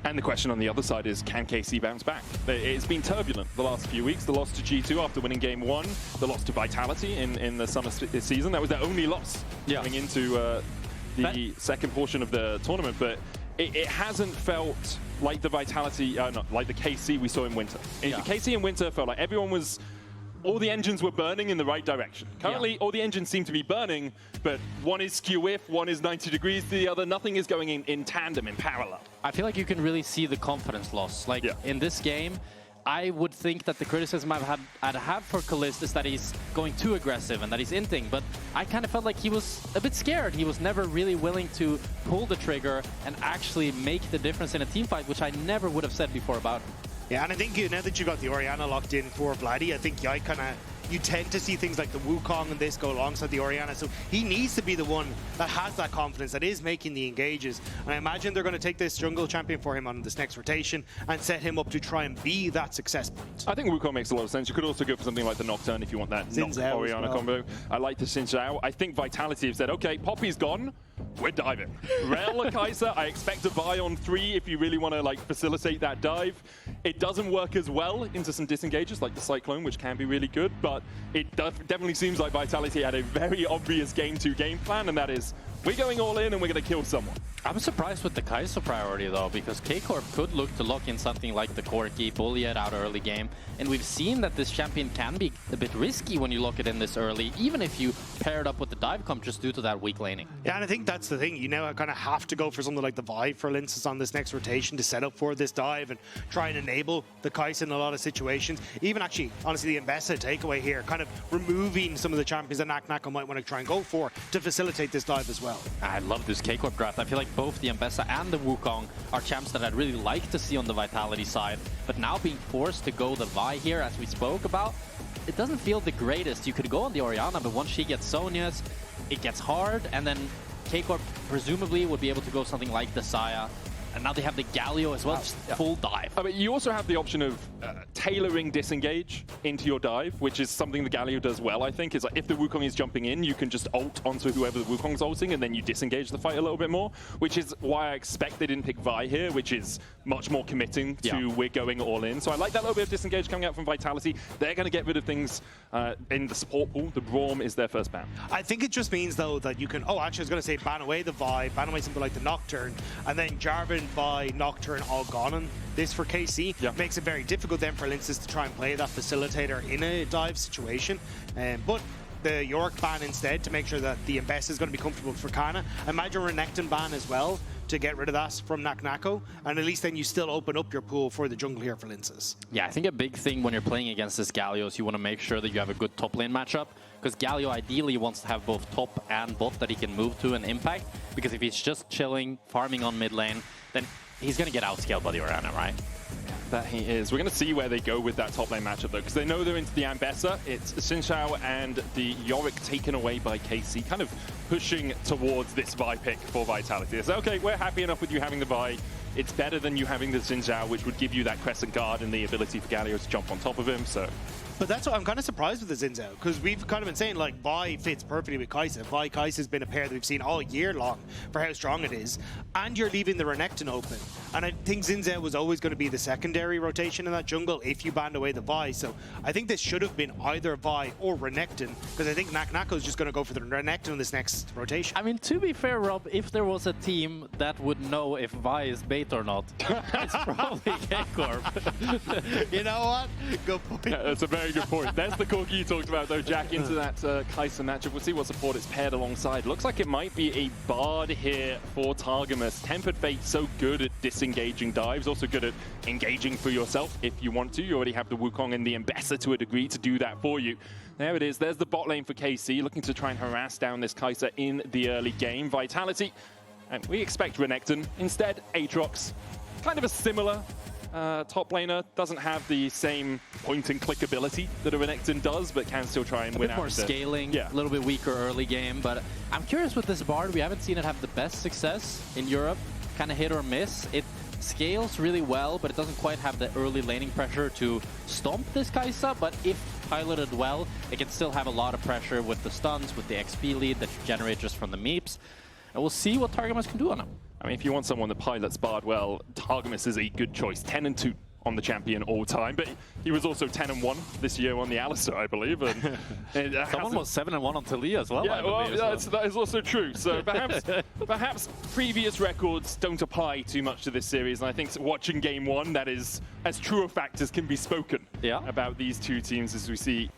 And the question on the other side is, can KC bounce back? It's been turbulent the last few weeks. The loss to G2 after winning game 1, the loss to Vitality in the summer season. That was their only loss going into the second portion of the tournament. But it hasn't felt like the Vitality, not like the KC we saw in winter. The KC in winter felt like everyone was, all the engines were burning in the right direction. Currently, all the engines seem to be burning, but one is skew if, one is 90 degrees to the other. Nothing is going in tandem, in parallel. I feel like you can really see the confidence loss. Like in this game, I would think that the criticism I'd have for Caliste is that he's going too aggressive and that he's inting, but I kind of felt like he was a bit scared. He was never really willing to pull the trigger and actually make the difference in a team fight, which I never would have said before about him. Yeah, and I think now that you got the Orianna locked in for Vladi, I think Yike kind of, you tend to see things like the Wukong and this go alongside the Orianna, so he needs to be the one that has that confidence, that is making the engages. And I imagine they're going to take this jungle champion for him on this next rotation and set him up to try and be that success point. I think Wukong makes a lot of sense. You could also go for something like the Nocturne if you want that Noc Orianna combo. I like the Xin Zhao. I think Vitality have said, okay, Poppy's gone, we're diving. Rell Kai'Sa, I expect a buy on 3 if you really want to like facilitate that dive. It doesn't work as well into some disengages like the Cyclone, which can be really good, but it definitely seems like Vitality had a very obvious game 2 game plan, and that is, we're going all in and we're going to kill someone. I'm surprised with the Kai'Sa priority though, because K-Corp could look to lock in something like the Corki, bully it out early game, and we've seen that this champion can be a bit risky when you lock it in this early, even if you pair it up with the dive comp just due to that weak laning. Yeah, and I think that's the thing, you now kind of have to go for something like the Vi for Lyncas on this next rotation to set up for this dive and try and enable the Kai'Sa in a lot of situations. Even actually, honestly, the Ambessa takeaway here, kind of removing some of the champions that Nako might want to try and go for to facilitate this dive as well. I love this K-Corp draft. I feel like both the Ambessa and the Wukong are champs that I'd really like to see on the Vitality side, but now being forced to go the Vi here, as we spoke about, it doesn't feel the greatest. You could go on the Orianna, but once she gets Sonya's, it gets hard, and then K-Corp presumably would be able to go something like the Saya. And now they have the Galio as well, just full dive. I mean, you also have the option of tailoring disengage into your dive, which is something the Galio does well, I think. Is like if the Wukong is jumping in, you can just ult onto whoever the Wukong's ulting, and then you disengage the fight a little bit more, which is why I expect they didn't pick Vi here, which is much more committing to we're going all in. So I like that little bit of disengage coming out from Vitality. They're going to get rid of things in the support pool. The Braum is their first ban. I think it just means, though, that you can, actually I was going to say ban away the Vi, ban away something like the Nocturne, and then Jarvan, Vi, Nocturne all gone on this for KC. Makes it very difficult then for Lyncas to try and play that facilitator in a dive situation. But the York ban instead to make sure that the Ambessa is going to be comfortable for Canna. I imagine Renekton ban as well to get rid of that from Nako, and at least then you still open up your pool for the jungle here for Lyncas. Yeah, I think a big thing when you're playing against this Galio is you want to make sure that you have a good top lane matchup, because Galio ideally wants to have both top and bot that he can move to and impact, because if he's just chilling, farming on mid lane, then he's going to get outscaled by the Orianna, right? That he is. We're going to see where they go with that top lane matchup, though, because they know they're into the Ambessa. It's Xin Zhao and the Yorick taken away by KC, kind of pushing towards this Vi pick for Vitality. They say, okay, we're happy enough with you having the Vi. It's better than you having the Xin Zhao, which would give you that Crescent Guard and the ability for Galio to jump on top of him, so... But that's what I'm kind of surprised with the Xin Zhao, because we've kind of been saying like Vi fits perfectly with Kai'Sa. Vi Kai'Sa has been a pair that we've seen all year long for how strong it is, and you're leaving the Renekton open. And I think Xin Zhao was always going to be the secondary rotation in that jungle if you banned away the Vi. So I think this should have been either Vi or Renekton, because I think Nako is just going to go for the Renekton in this next rotation. I mean, to be fair, Rob, if there was a team that would know if Vi is bait or not, it's probably K-Corp. You know what? Good point. Yeah, that's a very good point. There's the Corki you talked about, though, Jack, into that Kai'Sa matchup. We'll see what support it's paired alongside. Looks like it might be a Bard here for Targamas. Tempered Fate, so good at disengaging dives, also good at engaging for yourself if you want to. You already have the Wukong and the Ambessa to a degree to do that for you. There it is. There's the bot lane for KC, looking to try and harass down this Kai'Sa in the early game. Vitality, and we expect Renekton. Instead, Aatrox, kind of a similar top laner, doesn't have the same point-and-click ability that a Renekton does, but can still try and win out. A bit more scaling, a little bit weaker early game, but I'm curious with this Bard, we haven't seen it have the best success in Europe, kind of hit or miss. It scales really well, but it doesn't quite have the early laning pressure to stomp this Kai'Sa, but if piloted well, it can still have a lot of pressure with the stuns, with the XP lead that you generate just from the meeps. And we'll see what Targamas can do on him. I mean, if you want someone that pilots Bard well, Targamas is a good choice. 10-2 on the champion all time, but he was also 10-1 this year on the Alistair, I believe. And someone was 7-1 on Talia as well. Yeah, that is also true. So perhaps previous records don't apply too much to this series. And I think watching game one, that is as true a fact as can be spoken about these two teams as we see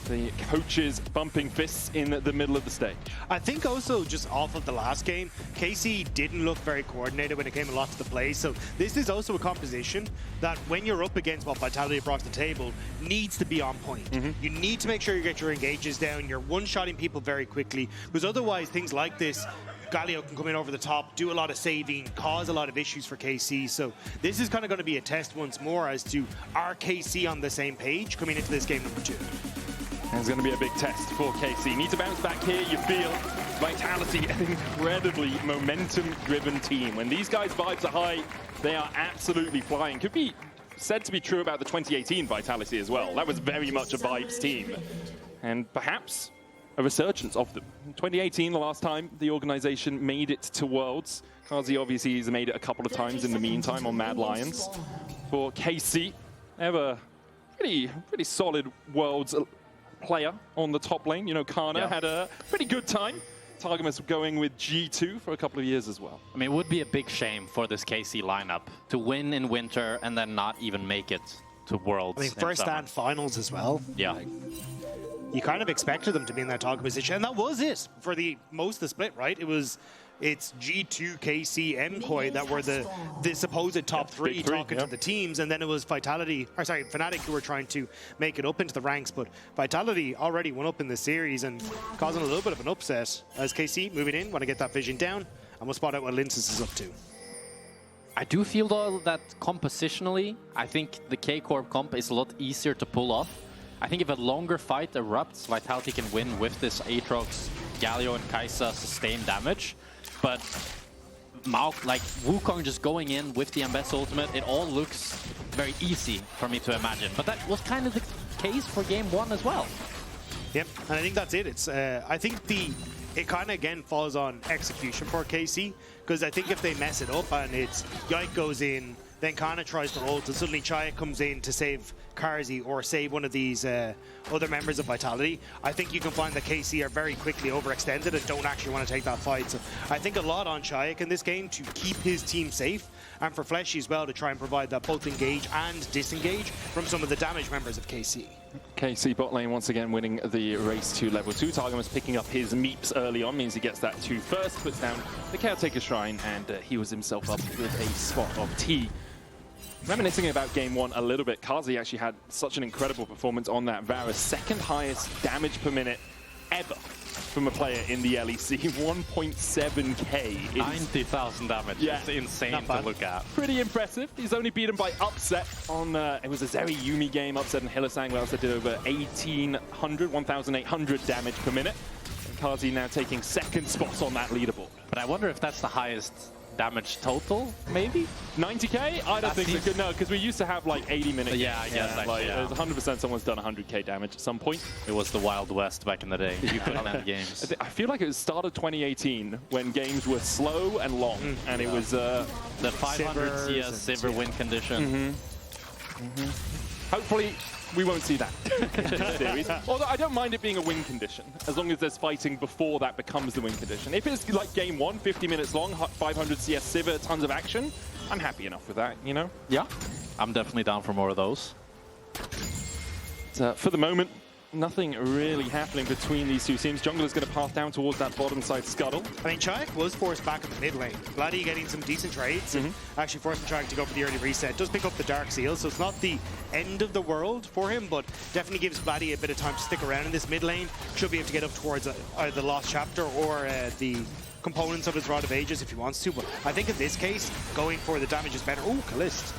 the coaches bumping fists in the middle of the stage. I think also just off of the last game, KC didn't look very coordinated when it came a lot to the play. So this is also a composition that when you're up against what Vitality brought to the table needs to be on point. You need to make sure you get your engages down. You're one-shotting people very quickly, because otherwise things like this, Galio can come in over the top, do a lot of saving, cause a lot of issues for KC. So this is kind of going to be a test once more as to, are KC on the same page coming into this game number 2? It's going to be a big test for KC. Need to bounce back here, you feel. Vitality, an incredibly momentum-driven team. When these guys' vibes are high, they are absolutely flying. Could be said to be true about the 2018 Vitality as well. That was very much a vibes team. And perhaps a resurgence of them. 2018, the last time the organization made it to Worlds. Carzzy obviously has made it a couple of times in the meantime on Mad Lions. For KC, they have a pretty solid Worlds player on the top lane. You know, Canna had a pretty good time. Targamas going with G2 for a couple of years as well. I mean, it would be a big shame for this KC lineup to win in winter and then not even make it to Worlds. I mean, first and finals as well. Yeah. Like, you kind of expected them to be in that target position, and that was it for the most of the split, right? It's G2, KC, MKOI that were the supposed top three talking to the teams, and then it was Fnatic who were trying to make it up into the ranks, but Vitality already won up in the series and causing a little bit of an upset as KC moving in, want to get that vision down, and we'll spot out what Lyncas is up to. I do feel though that compositionally, I think the K-Corp comp is a lot easier to pull off. I think if a longer fight erupts, Vitality can win with this Aatrox, Galio and Kai'Sa sustain damage. But like Wukong just going in with the Ambessa ultimate, it all looks very easy for me to imagine. But that was kind of the case for game one as well. Yep, and I think that's it. It's I think it kind of again falls on execution for KC, because I think if they mess it up and it's Yike goes in, then Canna tries to ult, and suddenly Czajek comes in to save Carzzy or save one of these other members of Vitality, I think you can find that KC are very quickly overextended and don't actually want to take that fight. So I think a lot on Czajek in this game to keep his team safe, and for Fleshy as well to try and provide that both engage and disengage from some of the damaged members of KC. KC bot lane once again winning the race to level 2. Targamas picking up his meeps early on, means he gets that 2 first, puts down the Caretaker Shrine, and heals himself up with a spot of tea. Reminiscing about game one a little bit, Carzzy actually had such an incredible performance on that Varus, second highest damage per minute ever from a player in the LEC, 1.7k. 90,000 damage. Yeah, it's insane to look at. Pretty impressive. He's only beaten by Upset on, it was a Zeri Yuumi game, Upset and Hylissang, where Upset did over 1,800 damage per minute. And Carzzy now taking second spot on that leaderboard. But I wonder if that's the highest damage total, maybe? 90k? I don't think so. Good. No, because we used to have like 80 minutes. Yeah, I guess. Like, it's 100% someone's done 100k damage at some point. It was the Wild West back in the day. You couldn't end games. I feel like it was started 2018 when games were slow and long, and it was the 500 CS Silver win condition. Hopefully, we won't see that in this series. Although I don't mind it being a win condition, as long as there's fighting before that becomes the win condition. If it's like game one, 50 minutes long, 500 CS Sivir, tons of action, I'm happy enough with that, you know? Yeah, I'm definitely down for more of those. For the moment, nothing really happening between these two teams. Jungler's going to path down towards that bottom side scuttle. I mean, Czajek was forced back in the mid lane. Vladi getting some decent trades and actually forcing Czajek to go for the early reset. Does pick up the Dark Seal, so it's not the end of the world for him, but definitely gives Vladi a bit of time to stick around in this mid lane. Should be able to get up towards either the Lost Chapter or the components of his Rod of Ages if he wants to, but I think in this case, going for the damage is better. Oh, Caliste.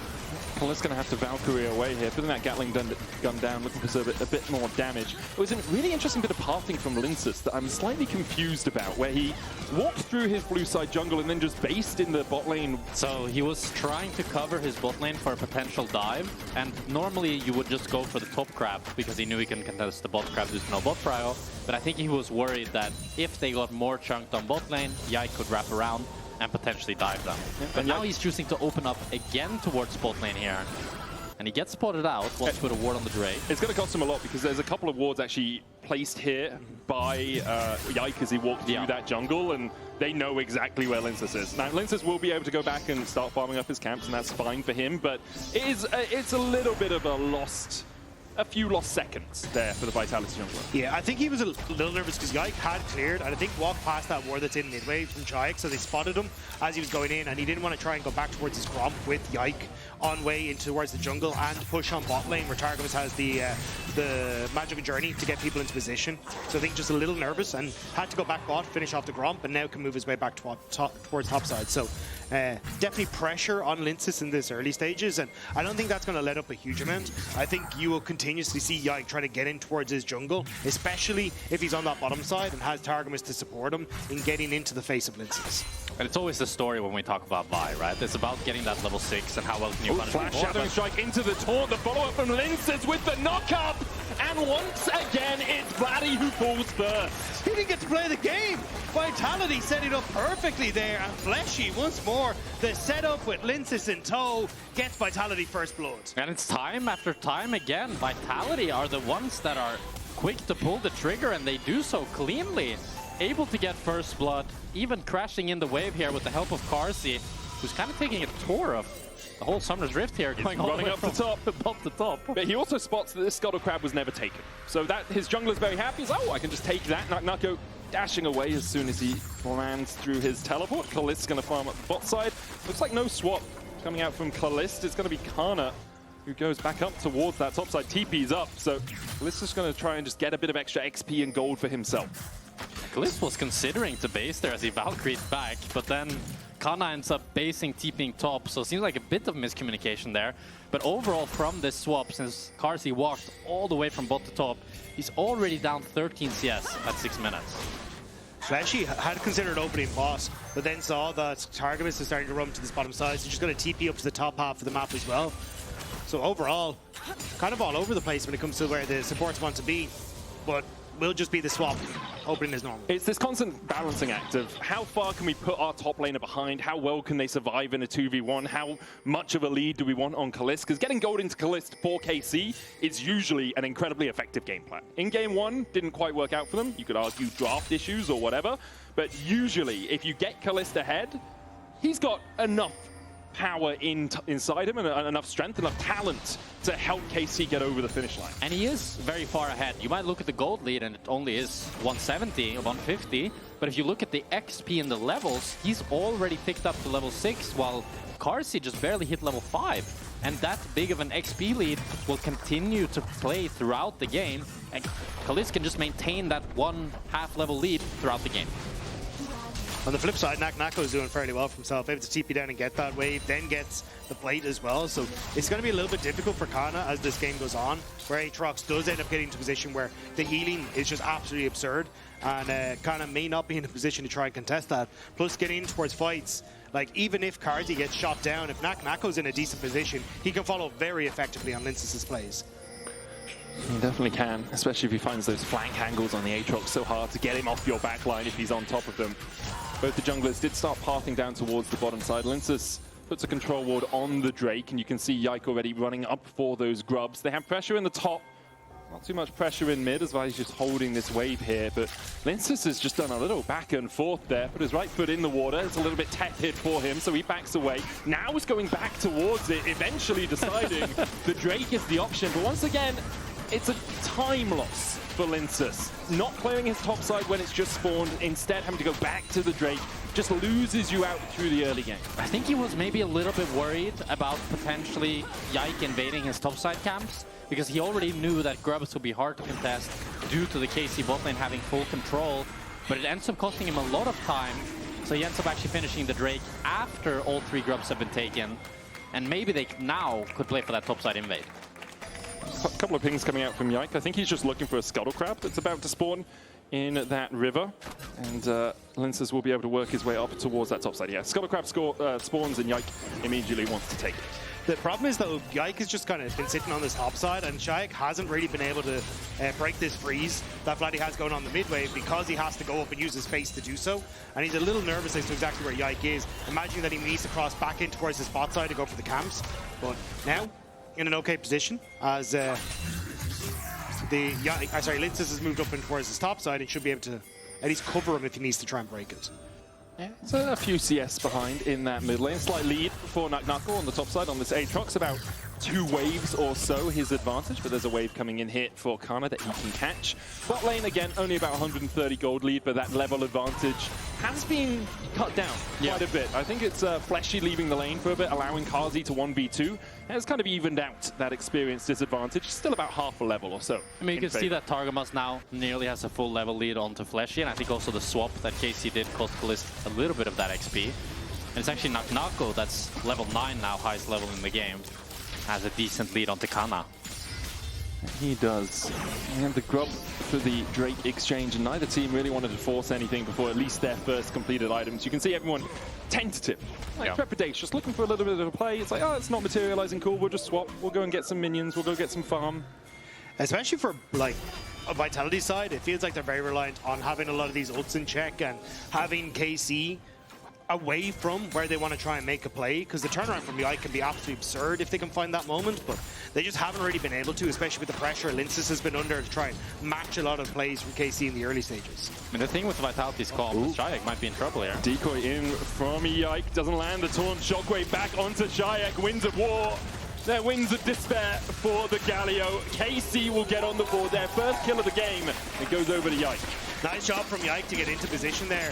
Caliste going to have to Valkyrie away here, putting that Gatling gun down, looking for a bit more damage. It was a really interesting bit of pathing from Lyncas that I'm slightly confused about, where he walked through his blue side jungle and then just based in the bot lane. So he was trying to cover his bot lane for a potential dive, and normally you would just go for the top crab because he knew he can contest the bot crab, there's no bot prio. But I think he was worried that if they got more chunked on bot lane, Yike could wrap around. and potentially dive them. But now he's choosing to open up again towards bot lane here. And he gets spotted out, wants to put a ward on the Drake. It's going to cost him a lot because there's a couple of wards actually placed here by Yike as he walked through that jungle, and they know exactly where Lyncas is. Now, Lyncas will be able to go back and start farming up his camps, and that's fine for him, but it's a little bit of a few lost seconds there for the Vitality jungler. Yeah, I think he was a little nervous because Yike had cleared, and I think walked past that ward that's in mid-wave from Czajek, so they spotted him as he was going in, and he didn't want to try and go back towards his Gromp with Yike on way into towards the jungle and push on bot lane where Targamas has the magical journey to get people into position. So I think just a little nervous and had to go back bot, finish off the Gromp, and now can move his way back towards top side. So definitely pressure on Lyncas in this early stages, and I don't think that's going to let up a huge amount. I think you will continuously see Yike try to get in towards his jungle, especially if he's on that bottom side and has Targamas to support him in getting into the face of Lyncas. And it's always the story when we talk about Vi, right? It's about getting that level 6 and how well can you punish Flash Shadow Strike into the taunt, the follow-up from Lyncas with the knock-up, and once again it's Vladi who falls first. He didn't get to play the game. Vitality set it up perfectly there, and Fleshy once more. The setup with Lyncas in tow gets Vitality first blood. And it's time after time again. Vitality are the ones that are quick to pull the trigger, and they do so cleanly. Able to get first blood, even crashing in the wave here with the help of Carzzy, who's kind of taking a tour of the whole Summer's Rift here, going all the way up to top. Up to top. But he also spots that this Scuttle Crab was never taken. So that his jungler's very happy. He's, oh, I can just take that. Nako dashing away as soon as he lands through his teleport. Caliste's going to farm up the bot side. Looks like no swap coming out from Caliste. It's going to be Canna who goes back up towards that top side. TP's up. So Caliste's just going to try and just get a bit of extra XP and gold for himself. Caliste was considering to base there as he Valkyrie'd back, but then Canna ends up basing TPing top, so it seems like a bit of miscommunication there. But overall, from this swap, since Carzzy walked all the way from bot to top, he's already down 13 CS at 6 minutes. Fleshy had considered opening boss, but then saw that Targamas is starting to run to this bottom side, so he's just going to TP up to the top half of the map as well. So overall, kind of all over the place when it comes to where the supports want to be, but will just be the swap. Opening is normal. It's this constant balancing act of how far can we put our top laner behind, how well can they survive in a 2v1, how much of a lead do we want on Caliste, because getting gold into Caliste for KC is usually an incredibly effective game plan. In game one, didn't quite work out for them. You could argue draft issues or whatever, but usually if you get Caliste ahead, he's got enough power inside him and enough strength, enough talent to help KC get over the finish line. And he is very far ahead. You might look at the gold lead and it only is 170 or 150, but if you look at the XP and the levels, he's already picked up to level 6 while Carzzy just barely hit level 5. And that big of an XP lead will continue to play throughout the game, and Caliste can just maintain that 1/2 level lead throughout the game. On the flip side, Nako is doing fairly well for himself, able to TP down and get that wave, then gets the plate as well. So it's going to be a little bit difficult for Canna as this game goes on, where Aatrox does end up getting into a position where the healing is just absolutely absurd, and Canna may not be in a position to try and contest that. Plus, getting in towards fights, like even if Carzzy gets shot down, if Nako's in a decent position, he can follow very effectively on Lyncas' plays. He definitely can, especially if he finds those flank angles on the Aatrox. So hard to get him off your backline if he's on top of them. Both the junglers did start pathing down towards the bottom side. Lyncas puts a control ward on the Drake, and you can see Yike already running up for those grubs. They have pressure in the top. Not too much pressure in mid, as well as just holding this wave here. But Lyncas has just done a little back and forth there. Put his right foot in the water. It's a little bit tepid for him, so he backs away. Now he's going back towards it, eventually deciding the Drake is the option. But once again, it's a time loss for Lyncas. Not playing his top side when it's just spawned, instead having to go back to the Drake, just loses you out through the early game. I think he was maybe a little bit worried about potentially Yike invading his top side camps, because he already knew that grubs would be hard to contest due to the KC bot lane having full control, but it ends up costing him a lot of time, so he ends up actually finishing the Drake after all 3 grubs have been taken, and maybe they now could play for that top side invade. A couple of pings coming out from Yike. I think he's just looking for a Scuttle Crab that's about to spawn in that river, and Lyncas will be able to work his way up towards that top side. Yeah, Scuttle Crab spawns, and Yike immediately wants to take it. The problem is, though, Yike has just kind of been sitting on this top side, and Czajek hasn't really been able to break this freeze that Vladi has going on the mid wave because he has to go up and use his face to do so. And he's a little nervous as to exactly where Yike is, imagining that he needs to cross back in towards his bot side to go for the camps. But now, in an okay position, as Lyncas has moved up in towards his top side and should be able to at least cover him if he needs to try and break it. Yeah, it's a few CS behind in that mid lane. Slight lead for Nako on the top side on this Aatrox. About 2 waves or so his advantage, but there's a wave coming in here for Canna that he can catch. Bot lane, again, only about 130 gold lead, but that level advantage has been cut down quite a bit. I think it's Fleshy leaving the lane for a bit, allowing Carzzy to 1v2. And it's kind of evened out that experience disadvantage. Still about half a level or so. I mean, you can see that Targamas now nearly has a full level lead onto Fleshy, and I think also the swap that KC did cost Caliste a little bit of that XP. And it's actually Nako that's level 9 now, highest level in the game. Has a decent lead onto Canna. He does. And the grub for the Drake exchange, and neither team really wanted to force anything before at least their first completed items. You can see everyone tentative, like trepidatious, looking for a little bit of a play. It's like, oh, it's not materializing, cool, we'll just swap. We'll go and get some minions, we'll go get some farm. Especially for, like, a Vitality side, it feels like they're very reliant on having a lot of these ults in check and having KC away from where they want to try and make a play, because the turnaround from Yike can be absolutely absurd if they can find that moment, but they just haven't really been able to, especially with the pressure Lyncas has been under to try and match a lot of plays from KC in the early stages. I mean, the thing with Vitality's comp is Czajek might be in trouble here. Decoy in from Yike, doesn't land the taunt, shockwave back onto Czajek, Winds of War. Their Wings of Despair for the Galio. KC will get on the board, their first kill of the game. It goes over to Yike. Nice job from Yike to get into position there.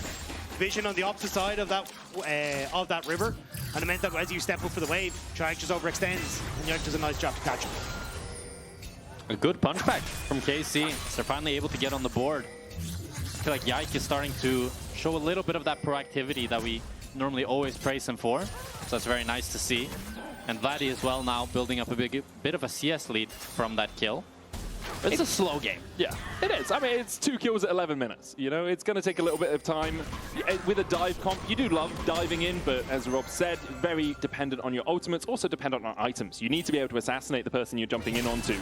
Vision on the opposite side of that river, and it meant that as you step up for the wave, Czajek just overextends, and Yike does a nice job to catch him. A good punchback from KC. So they're finally able to get on the board. I feel like Yike is starting to show a little bit of that proactivity that we normally always praise him for. So that's very nice to see. And Vladi as well now building up a bit of a CS lead from that kill. But it's a slow game. Yeah, it is. I mean, it's 2 kills at 11 minutes. You know, it's going to take a little bit of time. With a dive comp, you do love diving in, but as Rob said, very dependent on your ultimates, also dependent on items. You need to be able to assassinate the person you're jumping in onto.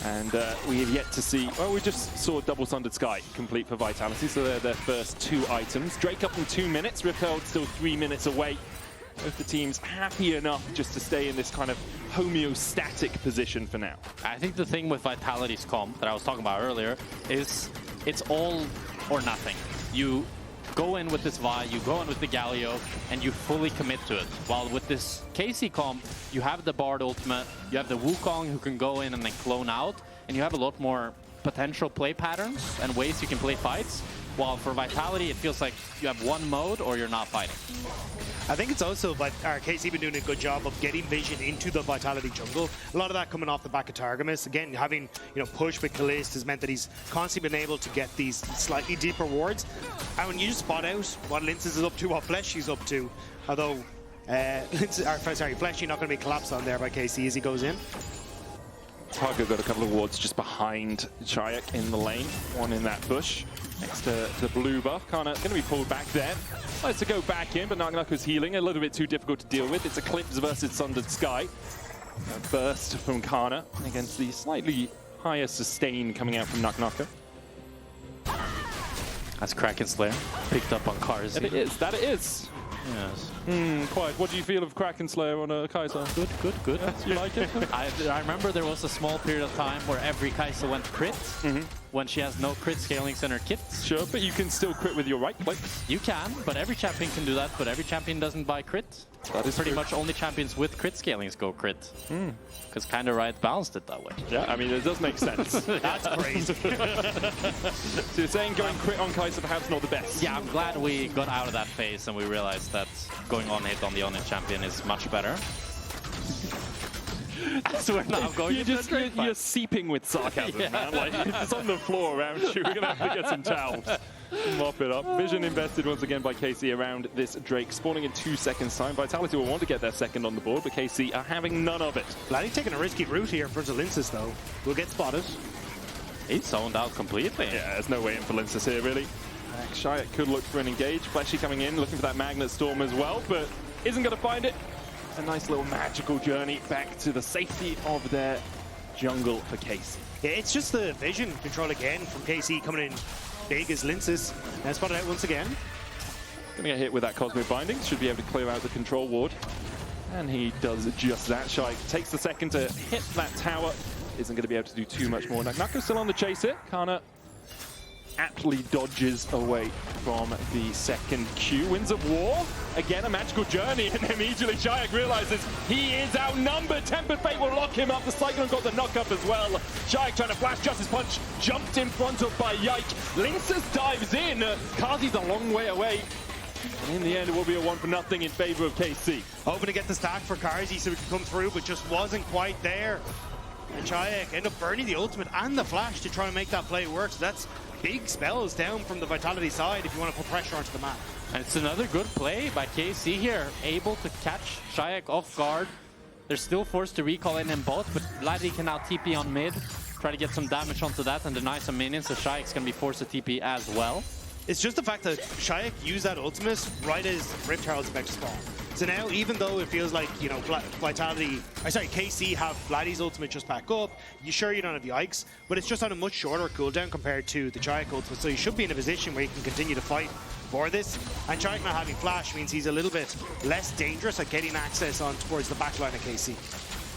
And we have yet to see, well, we just saw Double Sundered Sky complete for Vitality, so they're their first 2 items. Drake up in 2 minutes, Ripeld still 3 minutes away. Both the teams happy enough just to stay in this kind of homeostatic position for now. I think the thing with Vitality's comp that I was talking about earlier is it's all or nothing. You go in with this Vi, you go in with the Galio, and you fully commit to it. While with this KC comp, you have the Bard ultimate, you have the Wukong who can go in and then clone out, and you have a lot more potential play patterns and ways you can play fights. While for Vitality, it feels like you have one mode or you're not fighting. I think it's also, but KC been doing a good job of getting Vision into the Vitality jungle. A lot of that coming off the back of Targamas. Again, having push with Caliste has meant that he's constantly been able to get these slightly deeper wards. And when you just spot out what Lyncas is up to, what Fleshy's up to, although Fleshy not going to be collapsed on there by KC as he goes in. Targa got a couple of wards just behind Czajek in the lane, one in that bush. Next to the blue buff, Canna going to be pulled back there. Likes to go back in, but Nako's healing, a little bit too difficult to deal with. It's Eclipse versus Sundered Sky. A burst from Canna against the slightly higher sustain coming out from Nako. That's Kraken Slayer, picked up on Carzzy. That it is, that it is. Yes. Quite. What do you feel of Kraken Slayer on a Kai'Sa? Good. You like it? I remember there was a small period of time where every Kai'Sa went crit when she has no crit scalings in her kits. Sure, but you can still crit with your right click. You can, but every champion can do that, but every champion doesn't buy crit. That is pretty true. much only champions with crit scalings go crit. Because Kinda Right balanced it that way. Yeah, I mean, it does make sense. That's crazy. So you're saying going crit on Kai'Sa perhaps not the best? Yeah, I'm glad we got out of that phase and we realized that going on hit on the on-hit champion is much better. So we're now going you're seeping with sarcasm, man. Like, it's on the floor around you. We're going to have to get some towels. Mop it up. Vision invested once again by KC around this Drake, spawning in 2 seconds time. Vitality will want to get their second on the board, but KC are having none of it. Vladi taking a risky route here in front of Lyncas, though. Will get spotted. He's zoned out completely. Yeah, there's no way in for Lyncas here, really. Czajek could look for an engage. Fleshy coming in, looking for that Magnet Storm as well, but isn't going to find it. a nice little magical journey back to the safety of their jungle for Kai'Sa. Yeah, it's just the vision control again from Kai'Sa coming in big as Lyncas. Now spotted out once again. Gonna get hit with that Cosmic Binding, should be able to clear out the control ward. And he does just that. Czajek takes the second to hit that tower. Isn't going to be able to do too much more. Nako's still on the chase here. Canna aptly dodges away from the second Q. Winds of War. Again, a magical journey. And immediately Czajek realizes he is outnumbered. Tempered Fate will lock him up. The Cyclone got the knock up as well. Czajek trying to flash Justice Punch. Jumped in front of by Yike. Lyncas dives in. Carzzy's a long way away. And in the end, it will be a 1-0 in favor of Kai'Sa. Hoping to get the stack for Carzzy so we can come through, but just wasn't quite there. And Czajek ended up burning the ultimate and the flash to try and make that play work. So that's big spells down from the Vitality side if you want to put pressure onto the map. And it's another good play by Kai'Sa here, able to catch Czajek off guard. They're still forced to recall in him both, but Vladi can now TP on mid, try to get some damage onto that and deny some minions, so Czajek's going to be forced to TP as well. It's just the fact that Czajek used that ultimate right as Rift Herald's about to spawn. So now, even though it feels like, you know, Kai'Sa have Vladi's ultimate just back up, you don't have Yikes, but it's just on a much shorter cooldown compared to the Czajek ultimate, so you should be in a position where you can continue to fight for this. And Czajek not having flash means he's a little bit less dangerous at getting access on towards the backline of Kai'Sa.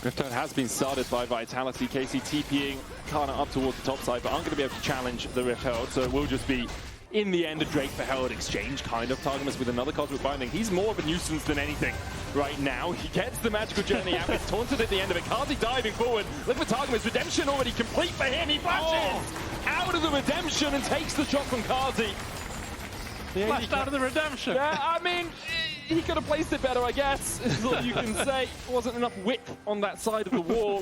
Rift Herald has been started by Vitality. Kai'Sa TPing Canna up towards the top side, but aren't going to be able to challenge the Rift Herald, so it will just be in the end, a Drake for Herald exchange, kind of. Targamas with another Cosmic Binding. He's more of a nuisance than anything right now. He gets the magical journey out. It's taunted at the end of it. Carzzy diving forward. Look for Targamas. Redemption already complete for him. He flashes out of the redemption and takes the shot from Carzzy. Flashed out of the redemption. Yeah, I mean, he could have placed it better, I guess, is all you can say. Wasn't enough width on that side of the wall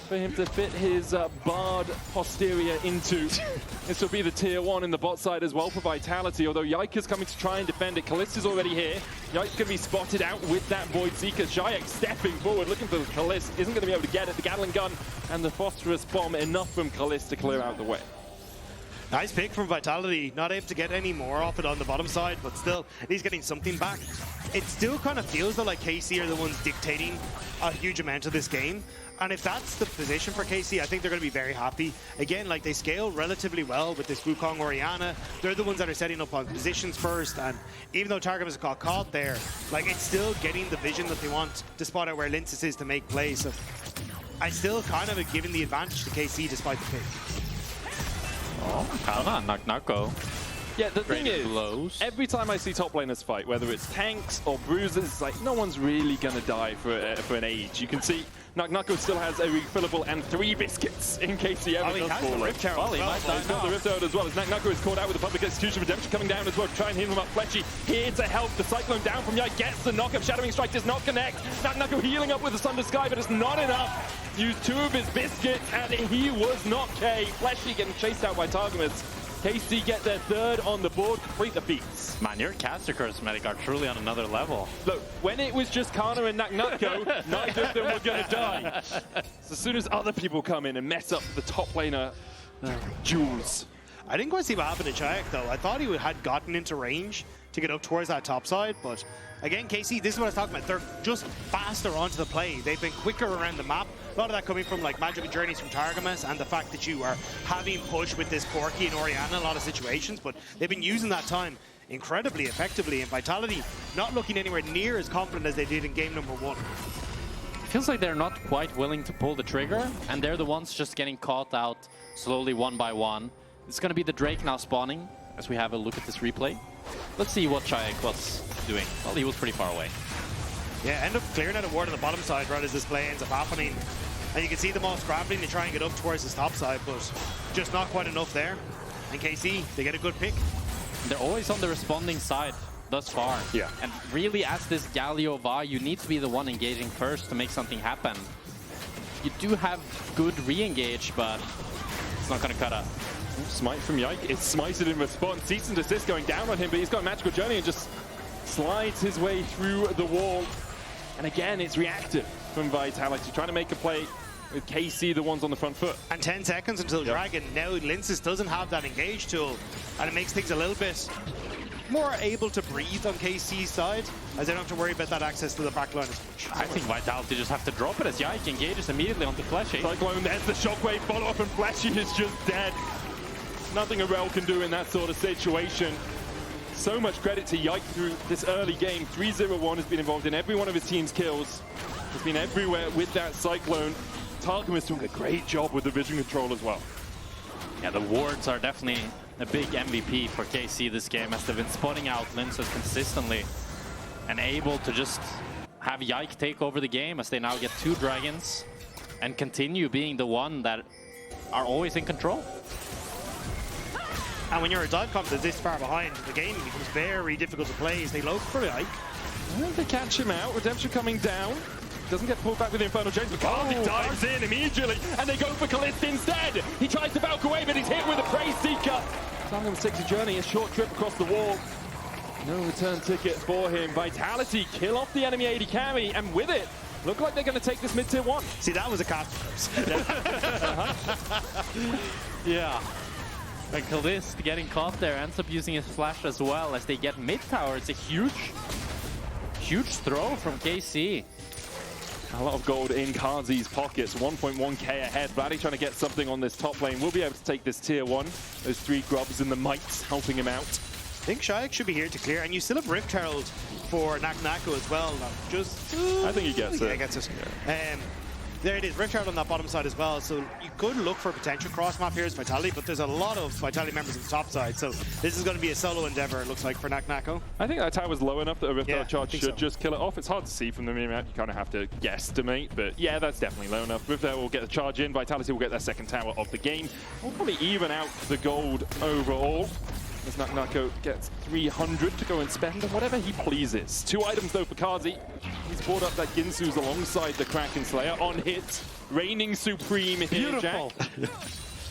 for him to fit his Bard posterior into. This will be the tier 1 in the bot side as well for Vitality, although Yike is coming to try and defend it. Caliste is already here. Yike's going to be spotted out with that Void Seeker. Czajek stepping forward, looking for Caliste. Isn't going to be able to get it. The Gatling gun and the Phosphorus Bomb, enough from Caliste to clear out the way. Nice pick from Vitality, not able to get any more off it on the bottom side, but still, he's getting something back. It still kind of feels though like Kai'Sa are the ones dictating a huge amount of this game. And if that's the position for Kai'Sa, I think they're going to be very happy. Again, like they scale relatively well with this Wukong Orianna. They're the ones that are setting up on positions first. And even though Targamas got caught there, like it's still getting the vision that they want to spot out where Lyncas is to make plays. So I still kind of have given the advantage to Kai'Sa despite the pick. Oh, Canna, Nako. Yeah, the thing is, blows. Every time I see top laners fight, whether it's tanks or bruisers, it's like no one's really going to die for an age. You can see Nako still has a refillable and 3 biscuits in case he ever does fall. Rift Herald. He's got the Rift Herald as well. As Nako is caught out with the Public Execution Redemption coming down as well, trying to heal him up. Fletchy here to help. The Cyclone down from Yike gets the knock-up. Shadowing Strike does not connect. Nako healing up with the Thunder Sky, but it's not enough. Used 2 of his biscuits, and he was not K. Fletchy getting chased out by Targamas. Kai'Sa get their 3rd on the board, complete the feats. Man, your caster cosmetic are truly on another level. Look, when it was just Canna and Nako, neither of them were going to die. So as soon as other people come in and mess up the top laner, Jules. I didn't quite see what happened to Czajek though. I thought he had gotten into range to get up towards that top side, but again, Kai'Sa, this is what I was talking about. They're just faster onto the play. They've been quicker around the map. A lot of that coming from like magical journeys from Targamas and the fact that you are having push with this Corki and Orianna in a lot of situations, but they've been using that time incredibly effectively, and Vitality not looking anywhere near as confident as they did in game number 1. Feels like they're not quite willing to pull the trigger, and they're the ones just getting caught out slowly one by one. It's going to be the Drake now spawning as we have a look at this replay. Let's see what Czajek was doing. Well, he was pretty far away. Yeah, end up clearing out a ward on the bottom side right as this play ends up happening. And you can see them all scrambling to try and get up towards the top side, but just not quite enough there. And Kai'Sa, they get a good pick. They're always on the responding side thus far. Yeah. And really, as this Galio VAR, you need to be the one engaging first to make something happen. You do have good re-engage, but it's not going to cut up. Smite from Yike. It's smited in response. Cease and desist going down on him, but he's got a magical journey and just slides his way through the wall. And again, it's reactive from Vitality, trying to make a play with Kai'Sa, the ones on the front foot. And 10 seconds until Dragon. Now Lyncas doesn't have that engage tool, and it makes things a little bit more able to breathe on KC's side, as they don't have to worry about that access to the backline as much. I think Vitality just have to drop it as Yike engages immediately onto Fleshy. Cyclone, there's the shockwave follow-up, and Fleshy is just dead. Nothing a Rell can do in that sort of situation. So much credit to Yike through this early game. 3-0-1 has been involved in every one of his team's kills. He's been everywhere with that Cyclone. Targamas doing a great job with the vision control as well. Yeah, the wards are definitely a big MVP for KC this game, as they've been spotting out Lyncas consistently and able to just have Yike take over the game, as they now get 2 dragons and continue being the one that are always in control. And when you're a dive comp that's this far behind, the game becomes very difficult to play as they load for Yike. Well, they catch him out. Redemption coming down. Doesn't get pulled back with the Infernal Chains, but Carzzy dives in immediately, and they go for Caliste instead. He tries to Valk away, but he's hit with a Prey Seeker. Targamas takes a journey, a short trip across the wall. No return ticket for him. Vitality kill off the enemy AD carry, and with it, look like they're going to take this mid-tier 1. See, that was a cast curse. Yeah. And Caliste getting caught there ends up using his flash as well as they get mid tower. It's a huge throw from KC. A lot of gold in Carzzy's pockets, 1.1k ahead. Vladi trying to get something on this top lane. We'll be able to take this tier 1. Those 3 grubs and the mites helping him out. I think Czajek should be here to clear, and you still have Rift Herald for Nako as well. Just, I think he gets it. Yeah, he gets it. Yeah. There it is, Rift Herald on that bottom side as well, so you could look for a potential cross-map here as Vitality, but there's a lot of Vitality members on the top side, so this is going to be a solo endeavor, it looks like, for Nako. I think that tower's low enough that a Rift Herald charge should so. just kill it off. It's hard to see from the map, you kind of have to guesstimate, but yeah, that's definitely low enough. Rift Herald will get the charge in, Vitality will get their second tower of the game. We'll probably even out the gold overall, as Nako gets 300 to go and spend on whatever he pleases. 2 items though for Carzzy. He's brought up that Ginsu's alongside the Kraken Slayer on hit, reigning supreme here, Jack.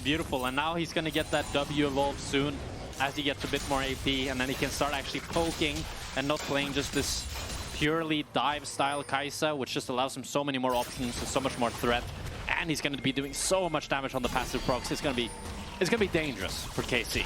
Beautiful, and now he's gonna get that W evolve soon as he gets a bit more AP, and then he can start actually poking and not playing just this purely dive style Kai'Sa, which just allows him so many more options and so much more threat. And he's gonna be doing so much damage on the passive procs. It's gonna be dangerous for KC.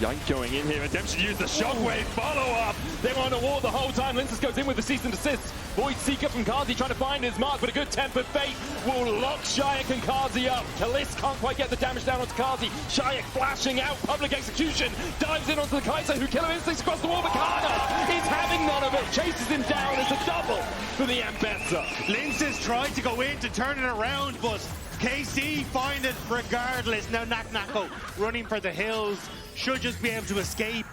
Yike going in here. Redemption used the shockwave follow-up. They were on a wall the whole time. Lyncas goes in with the cease and desist. Void Seeker from Carzzy trying to find his mark, but a good tempered fate will lock Czajek and Carzzy up. Caliste can't quite get the damage down onto Carzzy. Czajek flashing out, public execution, dives in onto the Kai'Sa, who killer instincts across the wall, but Canna is having none of it. Chases him down. It's a double for the Ambessa. Lyncas tried to go in to turn it around, but KC find it regardless. Now Nako running for the hills, should just be able to escape,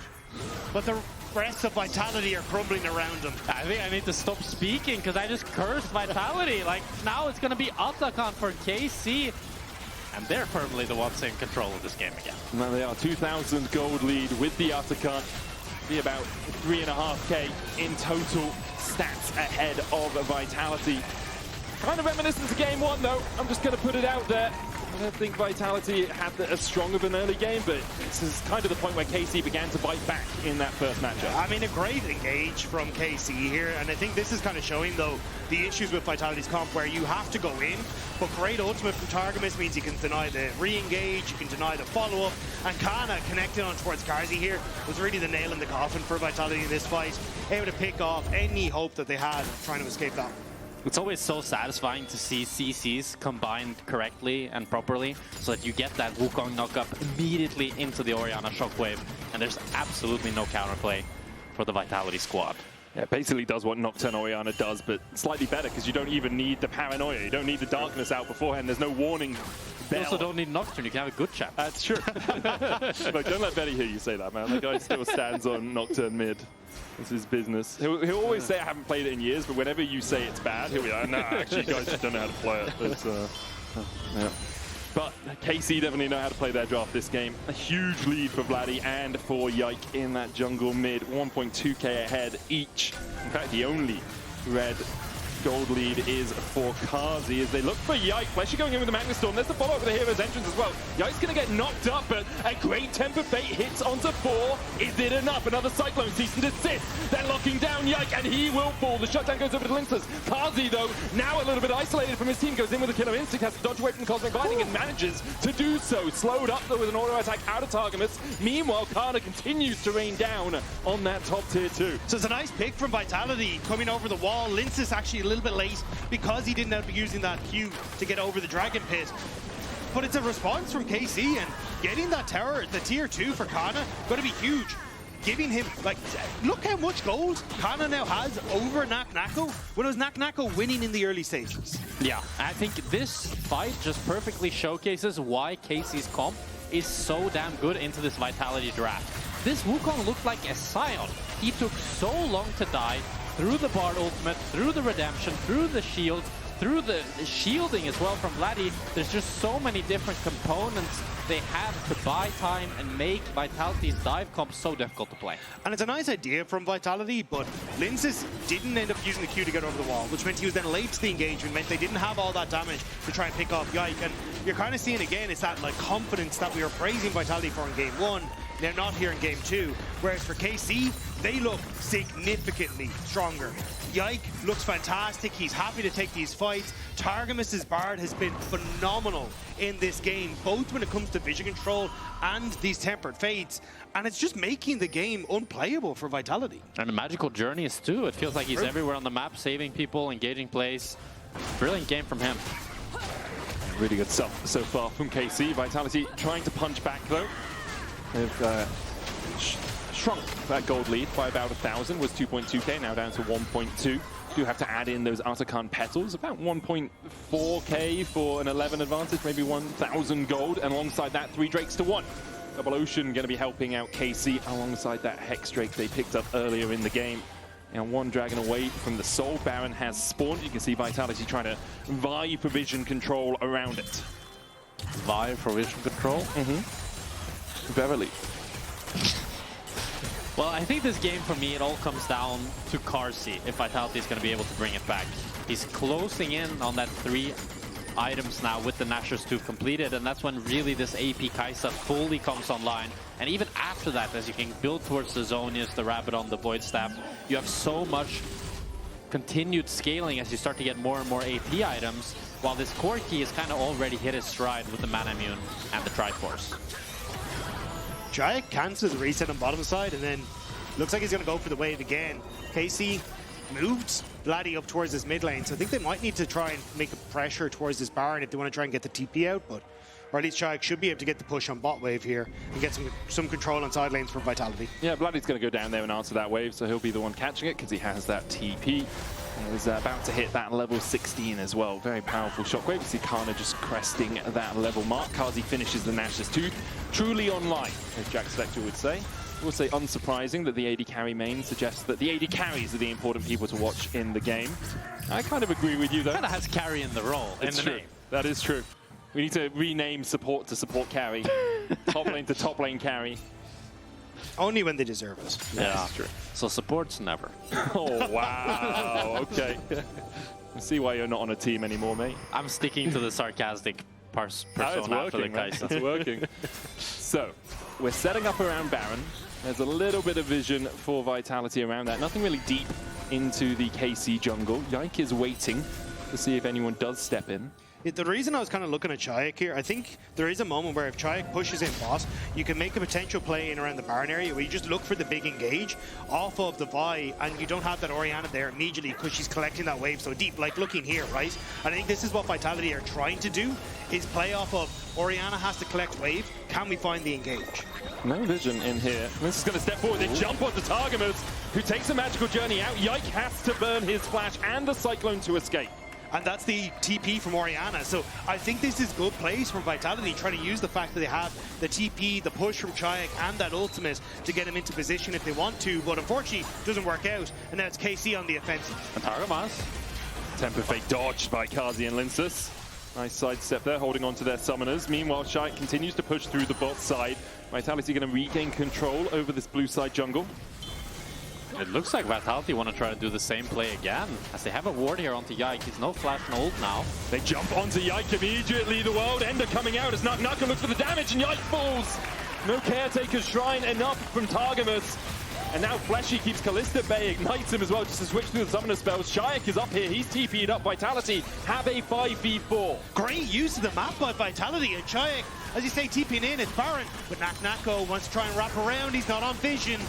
but the rest of Vitality are crumbling around him. I think I need to stop speaking because I just cursed Vitality. Like, now it's going to be Aatrox for KC, and they're firmly the ones in control of this game again. Now they are 2,000 gold lead with the Aatrox. Be about 3.5k in total stats ahead of Vitality. Kind of reminiscent to game 1 though. I'm just going to put it out there. I don't think Vitality had as strong of an early game, but this is kind of the point where KC began to bite back in that first matchup. I mean, a great engage from KC here, and I think this is kind of showing, though, the issues with Vitality's comp, where you have to go in, but great ultimate from Targamas means you can deny the re-engage, you can deny the follow-up, and Canna connecting on towards Carzzy here was really the nail in the coffin for Vitality in this fight, able to pick off any hope that they had trying to escape that. It's always so satisfying to see CCs combined correctly and properly so that you get that Wukong knock-up immediately into the Orianna shockwave, and there's absolutely no counterplay for the Vitality squad. Yeah, it basically does what Nocturne Orianna does, but slightly better because you don't even need the paranoia. You don't need the darkness out beforehand. There's no warning bell. You also don't need Nocturne. You can have a good chat. That's true. Look, don't let Betty hear you say that, man. The guy still stands on Nocturne mid. This is business. He'll always say I haven't played it in years, but whenever you say it's bad, he'll be like, no, actually, you guys just don't know how to play it. It's, yeah. But KC definitely know how to play their draft this game. A huge lead for Vladi and for Yike in that jungle mid. 1.2k ahead each. In fact, the only red gold lead is for Carzzy as they look for Yike. Fleshy going in with the Magna Storm. There's the follow-up with the Hero's Entrance as well. Yike's going to get knocked up, but a great Tempered Fate hits onto 4. Is it enough? Another Cyclone cease and desist. They're locking down Yike, and he will fall. The shutdown goes over to Lyncas. Carzzy, though, now a little bit isolated from his team, goes in with a killer instinct, has to dodge away from the Cosmic Binding and manages to do so. Slowed up, though, with an auto attack out of Targamas. Meanwhile, Canna continues to rain down on that top tier 2. So it's a nice pick from Vitality coming over the wall. Lyncas actually a little bit late because he didn't end up using that Q to get over the Dragon Pit. But it's a response from KC, and getting that tower, the tier 2 for Canna, going to be huge. Giving him, like, look how much gold Canna now has over Nako when it was Nako winning in the early stages. Yeah, I think this fight just perfectly showcases why KC's comp is so damn good into this Vitality draft. This Wukong looked like a Scion. He took so long to die through the Bard ultimate, through the redemption, through the shield, through the shielding as well from Vladi. There's just so many different components they have to buy time and make Vitality's dive comp so difficult to play. And it's a nice idea from Vitality, but Lyncas didn't end up using the Q to get over the wall, which meant he was then late to the engagement, meant they didn't have all that damage to try and pick off Yike. And you're kind of seeing again, it's that like confidence that we were praising Vitality for in game 1. They're not here in game 2. Whereas for KC, they look significantly stronger. Yike looks fantastic. He's happy to take these fights. Targamas' Bard has been phenomenal in this game, both when it comes to vision control and these Tempered Fates. And it's just making the game unplayable for Vitality. And the magical journeys too. It feels like he's everywhere on the map, saving people, engaging plays. Brilliant game from him. Really good stuff so far from KC. Vitality trying to punch back though. They've shrunk that gold lead by about 1,000, was 2.2k, now down to 1.2. Do have to add in those Artican petals, about 1.4k for an 11 advantage, maybe 1,000 gold, and alongside that, 3 Drakes to 1. Double Ocean going to be helping out KC alongside that Hex Drake they picked up earlier in the game. Now 1 dragon away from the Soul. Baron has spawned. You can see Vitality trying to vie for vision control around it. Vie for vision control? Verily. Well, I think this game, for me, it all comes down to Carzzy, if Vitality is going to be able to bring it back. He's closing in on that 3 items now with the Nashor's 2 completed, and that's when really this AP Kai'Sa fully comes online. And even after that, as you can build towards the Zonius, the Rabadon, the Void Staff, you have so much continued scaling as you start to get more and more AP items, while this Corki is kind of already hit his stride with the Mana Immune and the Triforce. Czajek cancels the reset on bottom side, and then looks like he's going to go for the wave again. KC moved Vladi up towards this mid lane, so I think they might need to try and make a pressure towards this Baron if they want to try and get the TP out, but or at least Czajek should be able to get the push on bot wave here and get some control on side lanes for Vitality. Yeah, Vladi's going to go down there and answer that wave, so he'll be the one catching it because he has that TP. He's about to hit that level 16 as well. Very powerful shockwave. You see Canna just cresting that level mark. Carzzy finishes the Nashor's Tooth. Truly online, as Jack Selector would say. I will say unsurprising that the AD carry main suggests that the AD carries are the important people to watch in the game. I kind of agree with you though. Kind of has carry in the role, It's in the true. name. That is true. We need to rename support to support carry. Top lane to top lane carry. Only when they deserve it. Yeah, That's true. So supports never. Oh, wow. Okay. I see why you're not on a team anymore, mate. I'm sticking to the sarcastic persona for the Kai'Sa. It's working. So, we're setting up around Baron. There's a little bit of vision for Vitality around that. Nothing really deep into the KC jungle. Yike is waiting to see if anyone does step in. The reason I was kind of looking at Czajek here, I think there is a moment where if Czajek pushes in bot, you can make a potential play in around the Baron area where you just look for the big engage off of the Vi, and you don't have that Orianna there immediately because she's collecting that wave so deep, like looking here, right? And I think this is what Vitality are trying to do, is play off of Orianna has to collect wave, can we find the engage? No vision in here. This is going to step forward. They jump onto Targamas, who takes a magical journey out. Yike has to burn his flash and the Cyclone to escape. And that's the TP from Orianna. So I think this is good plays from Vitality, trying to use the fact that they have the TP, the push from Czajek, and that ultimate to get him into position if they want to. But unfortunately, it doesn't work out. And now it's KC on the offensive. And Targamas. Temper Fate dodged by Carzzy and Lyncas. Nice sidestep there, holding on to their summoners. Meanwhile, Czajek continues to push through the bot side. Vitality going to regain control over this blue side jungle. It looks like Vitality want to try to do the same play again, as they have a ward here onto Yike. He's no flash and ult now. They jump onto Yike immediately. The World Ender coming out as Nako looks for the damage, and Yike falls. No Caretaker's Shrine enough from Targamas. And now Fleshy keeps Caliste at bay, ignites him as well, just to switch through the summoner spells. Czajek is up here, he's TP'd up. Vitality have a 5v4. Great use of the map by Vitality, and Czajek, as you say, TPing in, it's Baron, but Nako wants to try and wrap around, he's not on vision.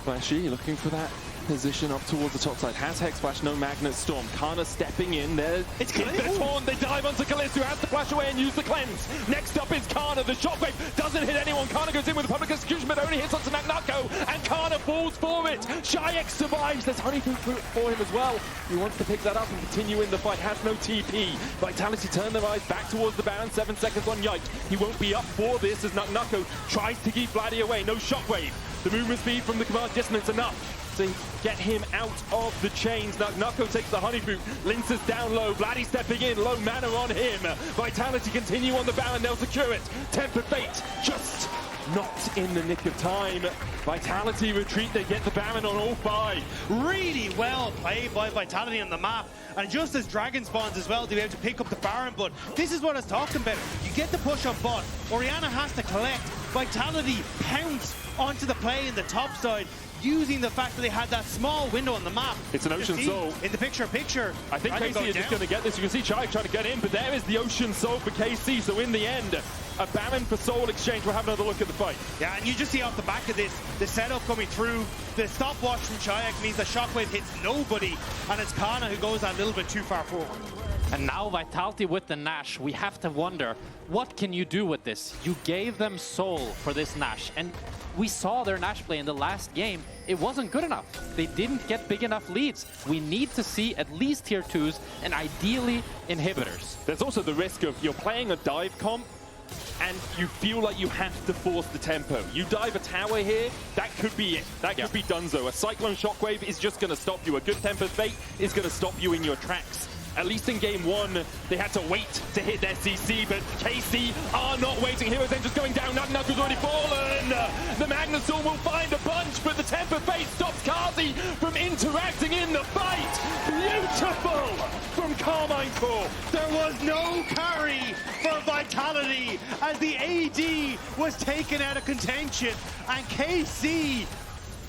Fleshy looking for that position up towards the top side. Has Hex Flash, no Magnet Storm. Canna stepping in there. It's Caliste. Torn. They dive onto Caliste, who has to flash away and use the cleanse. Next up is Canna. The shockwave doesn't hit anyone. Canna goes in with the public execution, but only hits onto Nako, and Canna falls for it. Czajek survives. There's honeydew for him as well. He wants to pick that up and continue in the fight. Has no TP. Vitality turn their eyes back towards the Baron. 7 seconds on Yike. He won't be up for this as Nako tries to keep Vladi away. No shockwave. The movement speed from the command dissonance enough to get him out of the chains. Nako takes the honey boot. Lyncas down low. Vladi stepping in. Low mana on him. Vitality continue on the Baron. They'll secure it. Tempered Fate just not in the nick of time. Vitality retreat. They get the Baron on all 5. Really well played by Vitality on the map. And just as Dragon spawns as well to be able to pick up the Baron, but this is what I was talking about. You get the push on bot. Orianna has to collect. Vitality pounce onto the play in the top side, using the fact that they had that small window on the map. It's an Ocean Soul. In the picture. I think KC is just going to get this. You can see Czajek trying to get in, but there is the Ocean Soul for KC. So in the end, a Baron for Soul exchange. We'll have another look at the fight. Yeah, and you just see off the back of this, the setup coming through. The stopwatch from Czajek means the shockwave hits nobody, and it's Canna who goes a little bit too far forward. And now Vitality with the Nash, we have to wonder, what can you do with this? You gave them Soul for this Nash, and we saw their Nash play in the last game. It wasn't good enough. They didn't get big enough leads. We need to see at least tier 2s and ideally inhibitors. There's also the risk of you're playing a dive comp and you feel like you have to force the tempo. You dive a tower here, that could be it. That could be Dunzo. A Cyclone Shockwave is just going to stop you. A good Tempered Fate is going to stop you in your tracks. At least in game 1, they had to wait to hit their CC, but KC are not waiting. Heroes then just going down. Nako's already fallen. The Magnustorm will find a bunch, but the Temper Fate stops Carzzy from interacting in the fight. Beautiful from Karmine Corp. There was no carry for Vitality as the AD was taken out of contention, and KC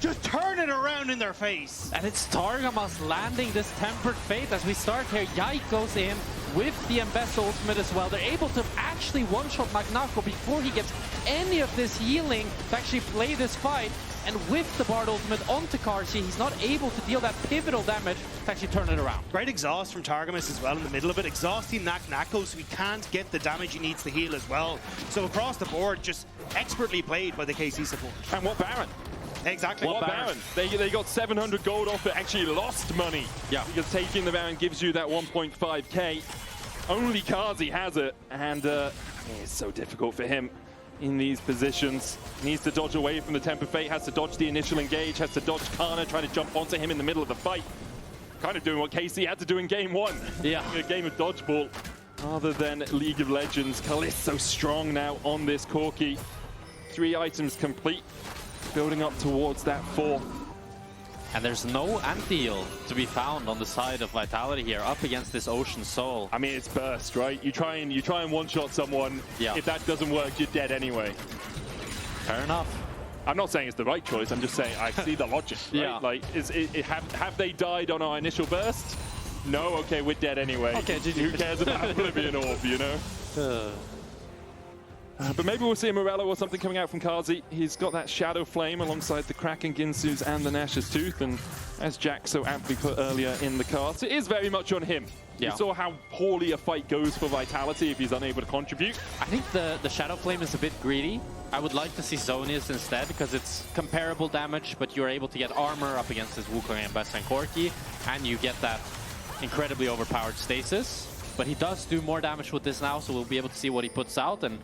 just turn it around in their face. And it's Targamas landing this Tempered Fate as we start here. Yike goes in with the Ambessa ultimate as well. They're able to actually one-shot Nako before he gets any of this healing to actually play this fight. And with the Bard ultimate onto Carzzy, he's not able to deal that pivotal damage to actually turn it around. Great exhaust from Targamas as well in the middle of it. Exhausting Nako so he can't get the damage he needs to heal as well. So across the board, just expertly played by the KC support. And what Baron? Exactly. What Baron? They got 700 gold off it, actually lost money. Yeah. Because taking the Baron gives you that 1.5k. Only Carzzy has it, and it's so difficult for him in these positions. Needs to dodge away from the Temper Fate, has to dodge the initial engage, has to dodge Canna, trying to jump onto him in the middle of the fight. Kind of doing what KC had to do in game 1. Yeah. A game of dodgeball rather than League of Legends. Caliste so strong now on this Corki. 3 items complete. Building up towards that 4. And there's no anti-heal to be found on the side of Vitality here, up against this Ocean Soul. I mean, it's burst, right? You try and one-shot someone. Yeah. If that doesn't work, you're dead anyway. Fair enough. I'm not saying it's the right choice. I'm just saying I see the logic. Right? Yeah. Like, have they died on our initial burst? No. Okay, we're dead anyway. Okay, GG. Who cares about Oblivion Orb, you know? But maybe we'll see a Morello or something coming out from Carzzy. He's got that Shadow Flame alongside the Kraken Ginsu's and the Nash's Tooth, and as Jack so aptly put earlier in the cast, it is very much on him. Yeah. You saw how poorly a fight goes for Vitality if he's unable to contribute. I think the Shadow Flame is a bit greedy. I would like to see Zonius instead, because it's comparable damage, but you're able to get armor up against his Wukong, Ambessa, and Corki, and you get that incredibly overpowered stasis. But he does do more damage with this now, so we'll be able to see what he puts out, and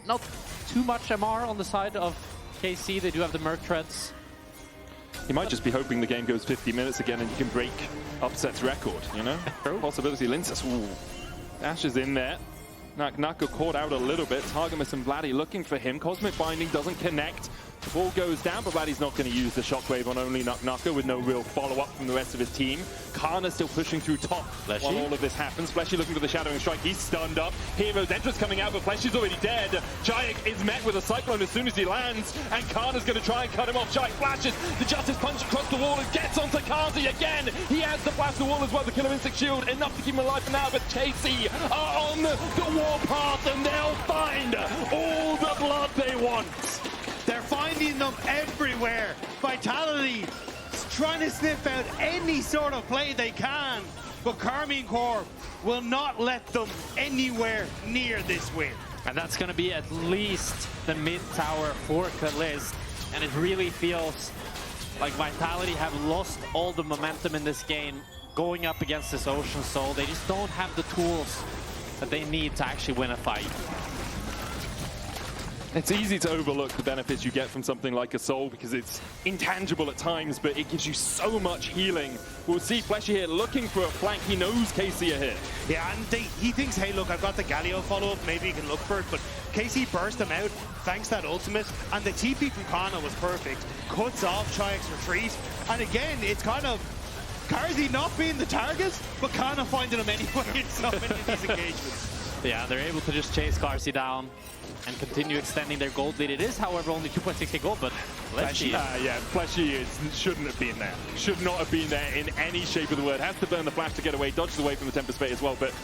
not too much MR on the side of KC. They do have the Merc Treads. He might just be hoping the game goes 50 minutes again and you can break Upset's record, you know? Possibility. Lyncas, ooh. Ash is in there. Nako caught out a little bit. Targamas and Vladi looking for him. Cosmic Binding doesn't connect. The ball goes down, but Vladi's not going to use the shockwave on only Nako with no real follow-up from the rest of his team. Canna still pushing through top while all of this happens. Fleshy looking for the shadowing strike. He's stunned up. Hero's entrance coming out, but Fleshy's already dead. Czajek is met with a cyclone as soon as he lands, and Canna's going to try and cut him off. Czajek flashes the Justice Punch across the wall and gets onto Carzzy again. He has the blast the wall as well, the Killer Instinct shield, enough to keep him alive for now, but KC are on the warpath and they'll find all the blood they want. They're finding them everywhere. Vitality is trying to sniff out any sort of play they can, but Karmine Corp will not let them anywhere near this win. And that's going to be at least the mid tower for Caliste, and it really feels like Vitality have lost all the momentum in this game going up against this Ocean Soul. They just don't have the tools that they need to actually win a fight. It's easy to overlook the benefits you get from something like a soul because it's intangible at times, but it gives you so much healing. We'll see Fleshy here looking for a flank. He knows KC are here. Yeah, and he thinks, hey, look, I've got the Galio follow-up. Maybe he can look for it, but KC burst him out thanks to that ultimate, and the TP from Canna was perfect. Cuts off Czajek's retreat, and again, it's kind of Carzzy not being the target, but Canna finding him anyway in so many of these engagements. Yeah, they're able to just chase Carzzy down and continue extending their gold lead. It is, however, only 2.6k gold, but Fleshy. Fleshy shouldn't have been there. Should not have been there in any shape of the word. Has to burn the flash to get away, dodges away from the Tempest Fate as well, but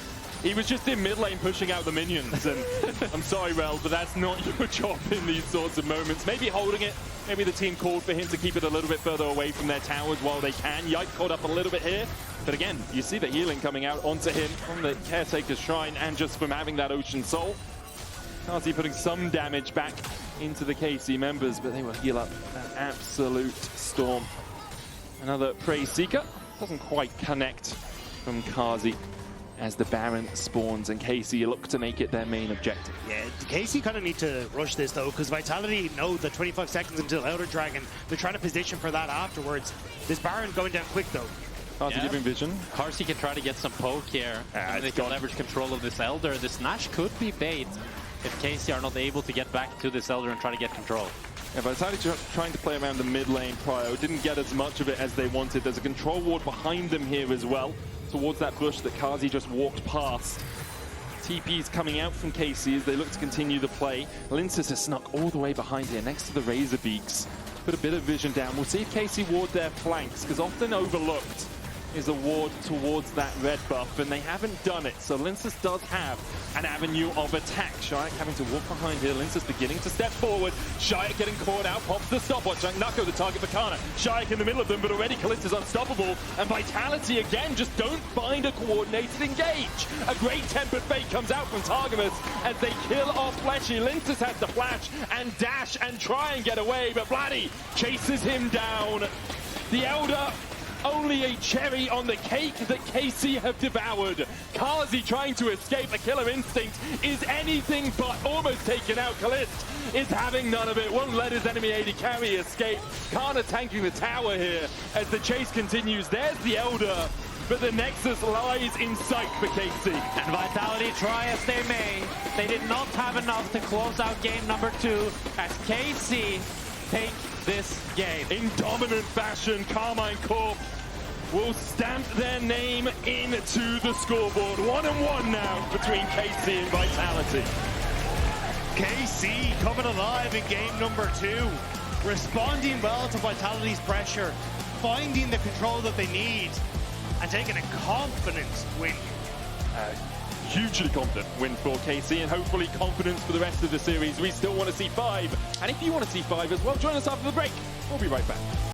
he was just in mid lane pushing out the minions, and I'm sorry, Rell, but that's not your job in these sorts of moments. Maybe holding it, maybe the team called for him to keep it a little bit further away from their towers while they can. Yike caught up a little bit here, but again, you see the healing coming out onto him from the Caretaker's Shrine and just from having that Ocean Soul. Carzzy putting some damage back into the KC members, but they will heal up an absolute storm. Another Prey Seeker doesn't quite connect from Carzzy as the Baron spawns, and KC look to make it their main objective. Yeah, KC kind of need to rush this though, because Vitality know that 25 seconds until Elder Dragon, they're trying to position for that afterwards. This Baron going down quick though. Carzzy giving vision. Carzzy can try to get some poke here, and they can leverage control of this Elder. This Nash could be bait if KC are not able to get back to this Elder and try to get control. Yeah, Vitality trying to play around the mid lane prior, didn't get as much of it as they wanted. There's a control ward behind them here as well, towards that bush that Carzzy just walked past. TP's coming out from KC as they look to continue the play. Lyncas has snuck all the way behind here next to the Razor Beaks. Put a bit of vision down. We'll see if KC ward their flanks, because often overlooked is a ward towards that red buff, and they haven't done it. So Lyncas does have an avenue of attack. Czajek having to walk behind here. Lyncas beginning to step forward. Czajek getting caught out, pops the stopwatch. Nako the target for Canna. Czajek in the middle of them, but already Caliste is unstoppable. And Vitality again just don't find a coordinated engage. A great Tempered Fate comes out from Targamas as they kill off Fleshy. Lyncas has to flash and dash and try and get away, but Vladi chases him down. The Elder, only a cherry on the cake that KC have devoured. Carzzy trying to escape. A Killer Instinct is anything but almost taken out. Caliste is having none of it. Won't let his enemy AD carry escape. Canna tanking the tower here as the chase continues. There's the Elder, but the Nexus lies in sight for KC. And Vitality try as they may, they did not have enough to close out game number 2 as KC take this game. In dominant fashion, Karmine Corp will stamp their name into the scoreboard. 1-1 now between KC and Vitality. KC coming alive in game number 2, responding well to Vitality's pressure, finding the control that they need, and taking a confident win. Hugely confident win for KC, and hopefully confidence for the rest of the series. We still want to see 5, and if you want to see 5 as well, join us after the break. We'll be right back.